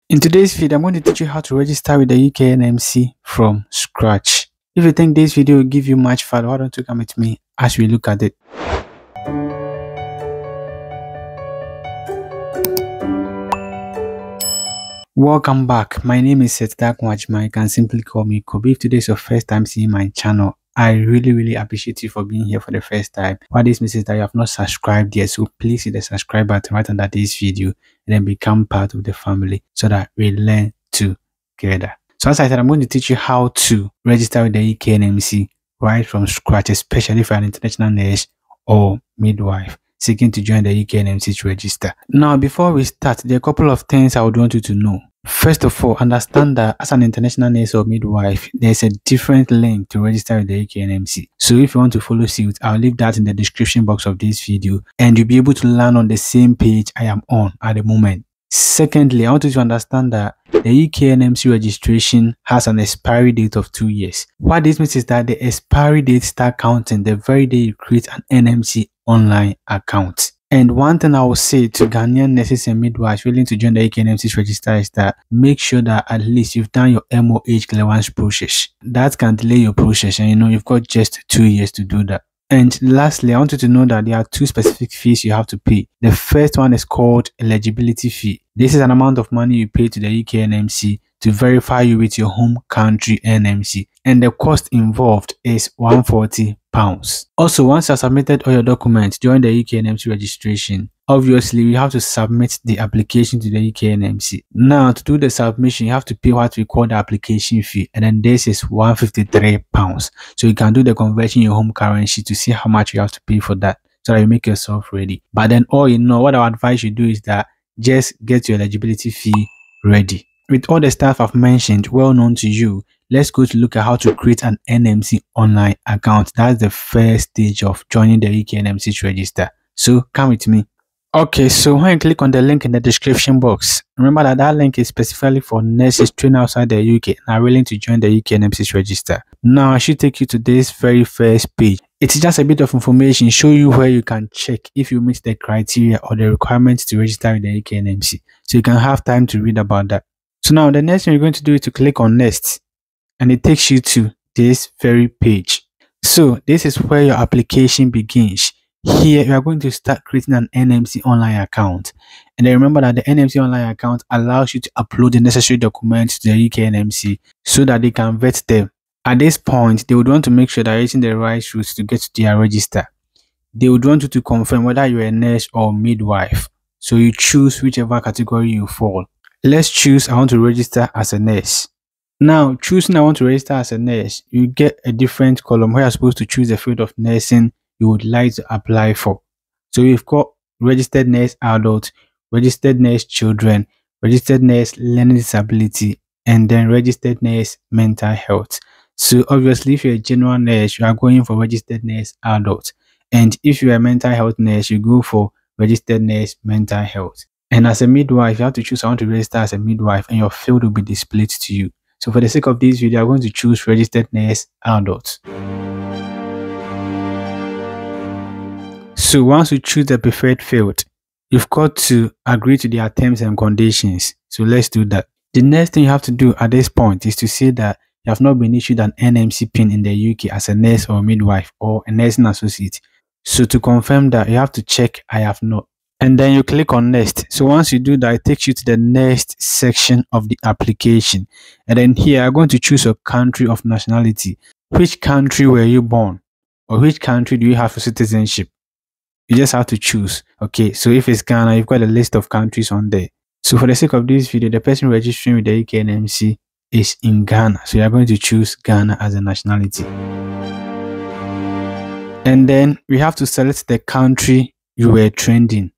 In today's video, I'm going to teach you how to register with the UK NMC from scratch. If you think this video will give you much value, why don't you come with me as we look at it. Welcome back. My name is Seth Dakwajma. You can simply call me Kobe. If today is your first time seeing my channel, I really appreciate you for being here for the first time. What this means is that you have not subscribed yet, so please hit the subscribe button right under this video and then become part of the family so that we learn together. So as I said, I'm going to teach you how to register with the UK NMC right from scratch, especially if you're an international nurse or midwife seeking to join the UK NMC to register. Now, before we start, there are a couple of things I would want you to know. First of all, understand that as an international nurse or midwife, there's a different link to register with the UK NMC. So if you want to follow suit, I'll leave that in the description box of this video and you'll be able to land on the same page I am on at the moment. Secondly, I want you to understand that the UK NMC registration has an expiry date of 2 years. What this means is that the expiry date starts counting the very day you create an NMC Online account. And one thing I will say to Ghanaian nurses and midwives willing to join the UK NMC register is that make sure that at least you've done your MOH clearance process. That can delay your process, and you've got just 2 years to do that. And lastly, I want you to know that there are two specific fees you have to pay. The first one is called eligibility fee. This is an amount of money you pay to the UK NMC to verify you with your home country NMC, and the cost involved is £140. Also, once you have submitted all your documents during the UK NMC registration, obviously you have to submit the application to the UK NMC. Now, to do the submission, you have to pay what we call the application fee, and then this is £153. So you can do the conversion in your home currency to see how much you have to pay for that, so that you make yourself ready. But then all in all, what I advise you do is that just get your eligibility fee ready. With all the stuff I've mentioned well known to you, let's go to look at how to create an NMC Online account. That's the first stage of joining the UK NMC to register. So come with me. Okay, so when you click on the link in the description box, remember that that link is specifically for nurses trained outside the UK and are willing to join the UK NMC to register. Now I should take you to this very first page. It's just a bit of information, show you where you can check if you meet the criteria or the requirements to register with the UK NMC. So you can have time to read about that. So now the next thing you're going to do is to click on next, and it takes you to this very page. So this is where your application begins. Here you are going to start creating an NMC Online account, and then remember that the NMC Online account allows you to upload the necessary documents to the UK NMC so that they can vet them. At this point, they would want to make sure that you're using the right route to get to their register. They would want you to confirm whether you're a nurse or midwife, so you choose whichever category you fall. Let's choose I want to register as a nurse. Now, choosing I want to register as a nurse, you get a different column where you're supposed to choose the field of nursing you would like to apply for. So we've got registered nurse adult, registered nurse children, registered nurse learning disability, and then registered nurse mental health. So obviously, if you're a general nurse, you are going for registered nurse adult. And if you're a mental health nurse, you go for registered nurse mental health. And as a midwife, you have to choose I want to register as a midwife, and your field will be displayed to you. So for the sake of this video, I'm going to choose registered nurse adult. So once you choose the preferred field, you've got to agree to their terms and conditions. So let's do that. The next thing you have to do at this point is to say that you have not been issued an NMC pin in the UK as a nurse or midwife or a nursing associate. So to confirm that, you have to check I have not. And then you click on next. So once you do that, it takes you to the next section of the application. And then here, I'm going to choose a country of nationality. Which country were you born? Or which country do you have for citizenship? You just have to choose. Okay, so if it's Ghana, you've got a list of countries on there. So for the sake of this video, the person registering with the UK NMC is in Ghana. So you're going to choose Ghana as a nationality. And then we have to select the country you were trained in.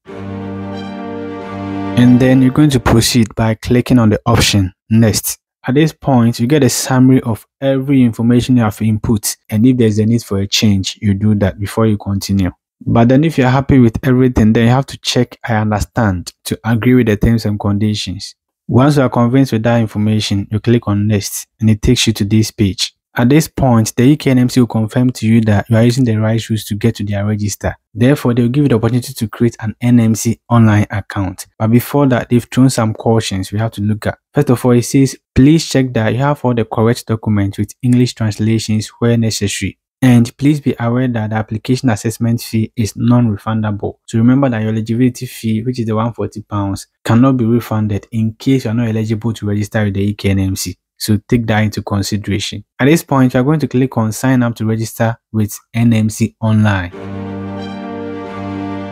And then you're going to proceed by clicking on the option next. At this point, you get a summary of every information you have input, and if there's a need for a change, you do that before you continue. But then if you're happy with everything, then you have to check I understand to agree with the terms and conditions. Once you are convinced with that information, you click on next and it takes you to this page. At this point, the UK NMC will confirm to you that you are using the right routes to get to their register. Therefore, they will give you the opportunity to create an NMC online account. But before that, they've thrown some cautions we have to look at. First of all, it says, please check that you have all the correct documents with English translations where necessary. And please be aware that the application assessment fee is non-refundable. So remember that your eligibility fee, which is the £140, cannot be refunded in case you are not eligible to register with the UK NMC. So take that into consideration. At this point, you are going to click on sign up to register with NMC Online.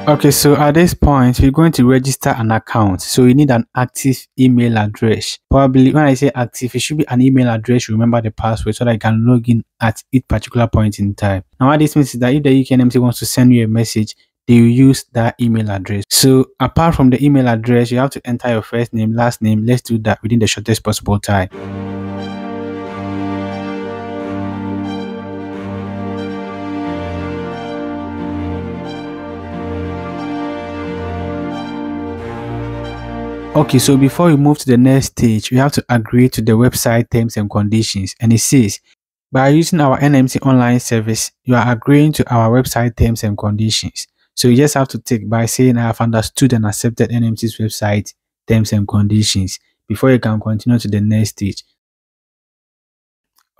Okay, so at this point, we're going to register an account. So you need an active email address. Probably when I say active, it should be an email address. Remember the password so that I can log in at each particular point in time. Now, what this means is that if the UK NMC wants to send you a message, they will use that email address. So apart from the email address, you have to enter your first name, last name. Let's do that within the shortest possible time. Okay, so before we move to the next stage, we have to agree to the website terms and conditions. And it says, by using our NMC online service, you are agreeing to our website terms and conditions. So you just have to tick by saying, I have understood and accepted NMC's website terms and conditions before you can continue to the next stage.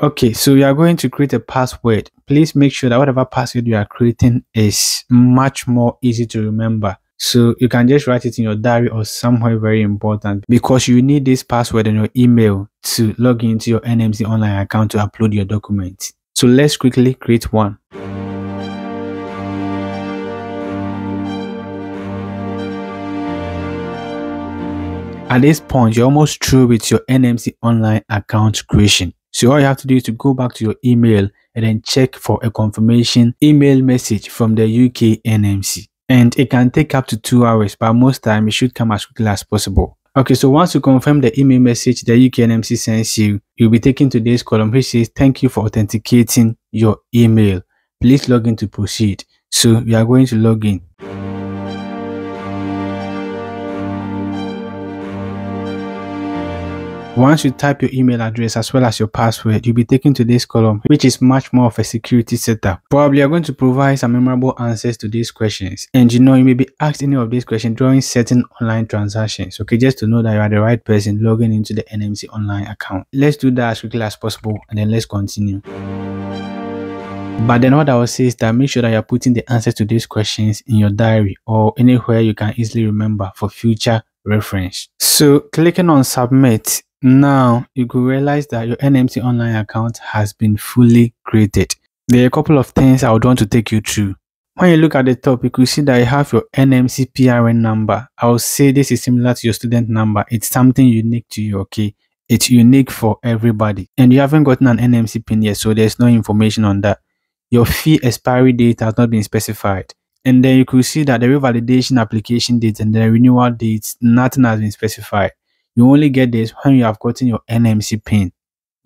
Okay, so you are going to create a password. Please make sure that whatever password you are creating is much more easy to remember. So you can just write it in your diary or somewhere very important, because you need this password in your email to log into your NMC online account to upload your documents. So let's quickly create one. At this point, you're almost through with your NMC online account creation. So all you have to do is to go back to your email and then check for a confirmation email message from the UK NMC. And it can take up to 2 hours, but most time it should come as quickly as possible. Okay, so once you confirm the email message the UK NMC sends you, you'll be taken to this column which says, thank you for authenticating your email. Please log in to proceed. So we are going to log in. Once you type your email address as well as your password, you'll be taken to this column, which is much more of a security setup. Probably you're going to provide some memorable answers to these questions. And you may be asked any of these questions during certain online transactions. Okay, just to know that you are the right person logging into the NMC online account. Let's do that as quickly as possible and then let's continue. But then what I will say is that make sure that you're putting the answers to these questions in your diary or anywhere you can easily remember for future reference. So clicking on submit, now you could realize that your NMC online account has been fully created. There are a couple of things I would want to take you through. When you look at the top, you could see that you have your NMC PRN number. I would say this is similar to your student number. It's something unique to you, okay? It's unique for everybody. And you haven't gotten an NMC PIN yet, so there's no information on that. Your fee expiry date has not been specified. And then you could see that the revalidation application date and the renewal dates, nothing has been specified. You only get this when you have gotten your NMC PIN.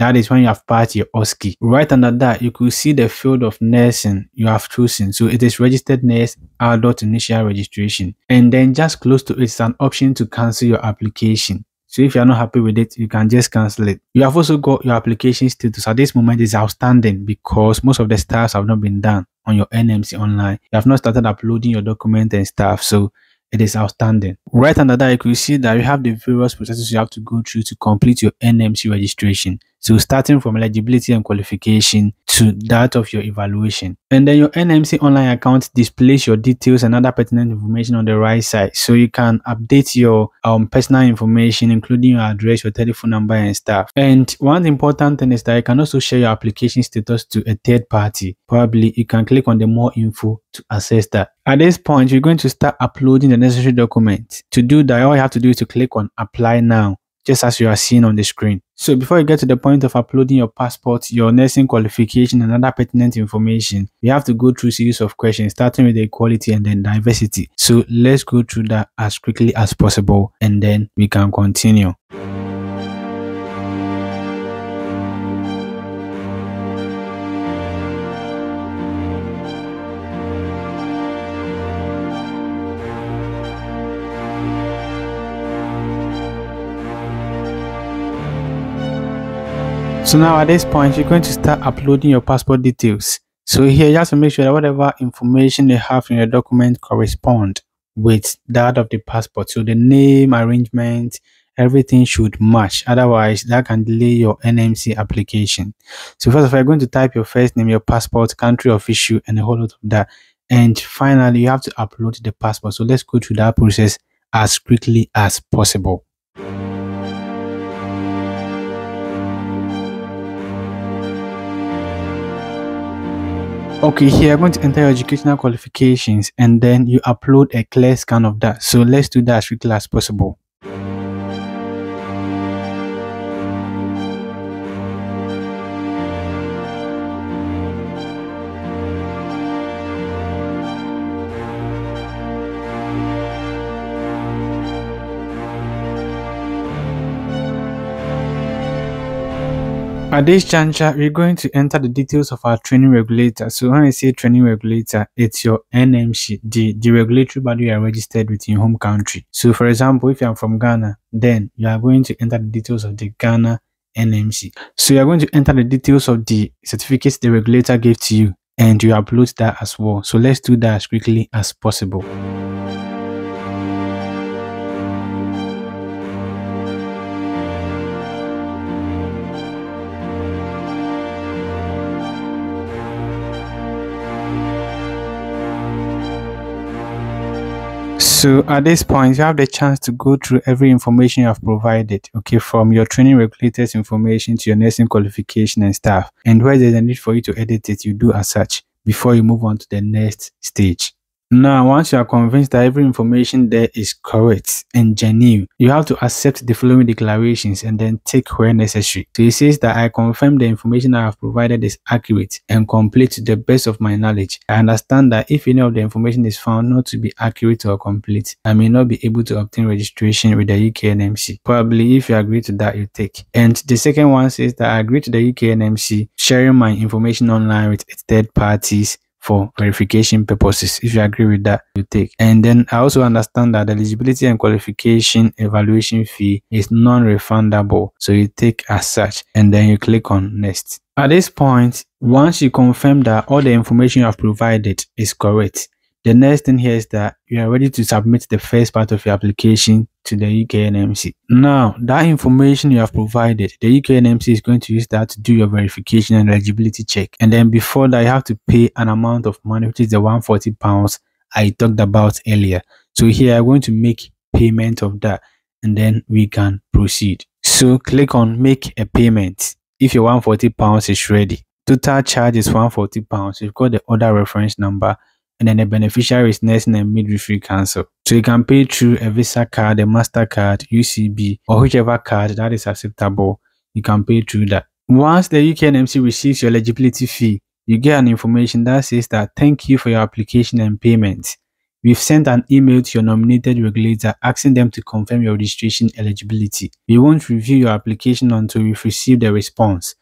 That is when you have passed your OSCE. Right under that, you could see the field of nursing you have chosen. So it is registered nurse adult initial registration. And then just close to it is an option to cancel your application. So if you are not happy with it, you can just cancel it. You have also got your application status. At this moment, is outstanding because most of the stuff have not been done on your NMC online. You have not started uploading your document and stuff. So it is outstanding. Right under that, you can see that you have the various processes you have to go through to complete your NMC registration. So starting from eligibility and qualification to that of your evaluation. And then your NMC online account displays your details and other pertinent information on the right side. So you can update your personal information, including your address, your telephone number and stuff. And one important thing is that you can also share your application status to a third party. Probably you can click on the more info to access that. At this point, you're going to start uploading the necessary documents. To do that, all you have to do is to click on apply now, just as you are seeing on the screen. So before you get to the point of uploading your passport, your nursing qualification and other pertinent information, you have to go through a series of questions, starting with the equality and then diversity. So let's go through that as quickly as possible and then we can continue. So now at this point, you're going to start uploading your passport details. So here you have to make sure that whatever information you have in your document correspond with that of the passport. So the name, arrangement, everything should match. Otherwise, that can delay your NMC application. So first of all, you're going to type your first name, your passport, country of issue, and a whole lot of that. And finally, you have to upload the passport. So let's go through that process as quickly as possible. Okay, here I'm going to enter your educational qualifications and then you upload a clear scan of that. So let's do that as quickly as possible. At this juncture, we're going to enter the details of our training regulator. So when I say training regulator, it's your NMC, the regulatory body you are registered with in your home country. So for example, if you are from Ghana, then you are going to enter the details of the Ghana NMC. So you are going to enter the details of the certificates the regulator gave to you and you upload that as well. So let's do that as quickly as possible. So at this point, you have the chance to go through every information you have provided, okay, from your training regulators information to your nursing qualification and stuff. And where there's a need for you to edit it, you do as such before you move on to the next stage. Now, once you are convinced that every information there is correct and genuine, you have to accept the following declarations and then take where necessary. So it says that I confirm the information I have provided is accurate and complete to the best of my knowledge. I understand that if any of the information is found not to be accurate or complete, I may not be able to obtain registration with the UK NMC. Probably if you agree to that, you take. And the second one says that I agree to the UK NMC sharing my information online with third parties for verification purposes. If you agree with that, you take. And then I also understand that the eligibility and qualification evaluation fee is non-refundable, so you take as such and then you click on next. At this point, once you confirm that all the information you have provided is correct, the next thing here is that you are ready to submit the first part of your application to the UK NMC. Now, that information you have provided, the UK NMC is going to use that to do your verification and eligibility check. And then before that, you have to pay an amount of money, which is the £140 I talked about earlier. So here I'm going to make payment of that and then we can proceed. So click on make a payment if your £140 is ready. Total charge is £140. You've got the order reference number. And then the beneficiary is Nursing and Midwifery Council. So you can pay through a Visa card, a MasterCard, UCB, or whichever card that is acceptable. You can pay through that. Once the UK NMC receives your eligibility fee, you get an information that says that thank you for your application and payment. We've sent an email to your nominated regulator asking them to confirm your registration eligibility. We won't review your application until we've received the response.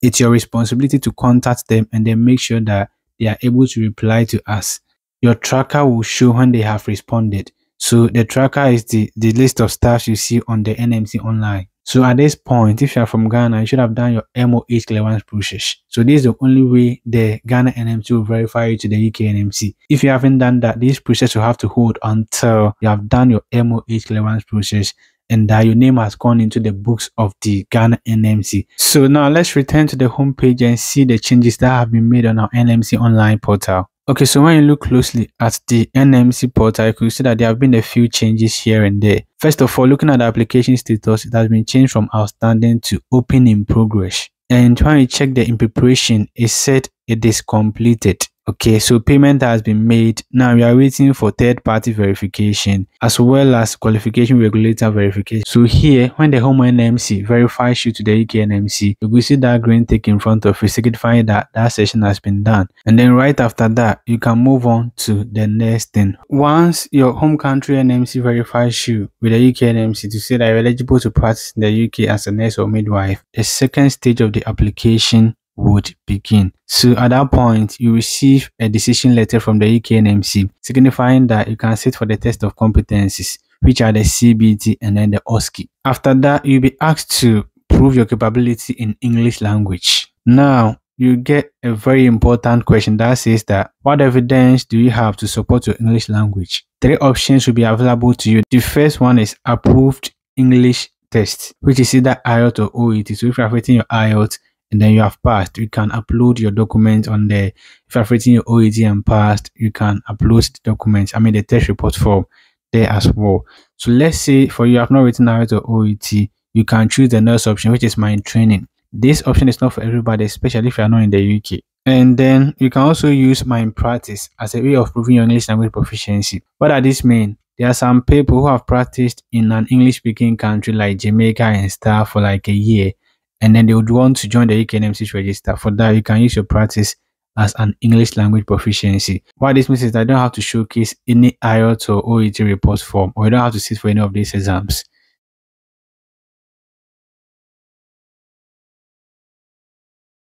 It's your responsibility to contact them and then make sure that they are able to reply to us. Your tracker will show when they have responded. So the tracker is the list of staff you see on the NMC Online. So at this point, if you are from Ghana, you should have done your MOH clearance process. So this is the only way the Ghana NMC will verify you to the UK NMC. If you haven't done that, this process will have to hold until you have done your MOH clearance process and that your name has gone into the books of the Ghana NMC. So now let's return to the home page and see the changes that have been made on our NMC Online portal. Okay, so when you look closely at the NMC portal, you can see that there have been a few changes here and there. First of all, looking at the application status, it has been changed from outstanding to open in progress. And when you check the in preparation, it said it is completed. Okay, so payment has been made. Now we are waiting for third-party verification as well as qualification regulator verification. So here, when the home NMC verifies you to the UK NMC, you will see that green tick in front of you signifying that that session has been done. And then right after that, you can move on to the next thing. Once your home country NMC verifies you with the UK NMC to say that you're eligible to practice in the UK as a nurse or midwife, the second stage of the application would begin. So at that point, you receive a decision letter from the UK NMC signifying that you can sit for the test of competencies, which are the CBT and then the OSCE. After that, you'll be asked to prove your capability in English language. Now, you get a very important question that says that what evidence do you have to support your English language? Three options will be available to you. The first one is approved English test, which is either IELTS or OET. So if you have written your IELTS and then you have passed, you can upload your document on there. If you have written your OET and passed, you can upload the documents, the test report form there as well. So let's say for you have not written IELTS or OET, you can choose the nurse option, which is mind training. This option is not for everybody, especially if you are not in the UK. And then you can also use mind practice as a way of proving your English language proficiency. What does this mean? There are some people who have practiced in an English-speaking country like Jamaica and stuff for like a year, and then they would want to join the UK NMC register. For that, you can use your practice as an English language proficiency. What this means is that you don't have to showcase any IELTS or OET report form, or you don't have to sit for any of these exams.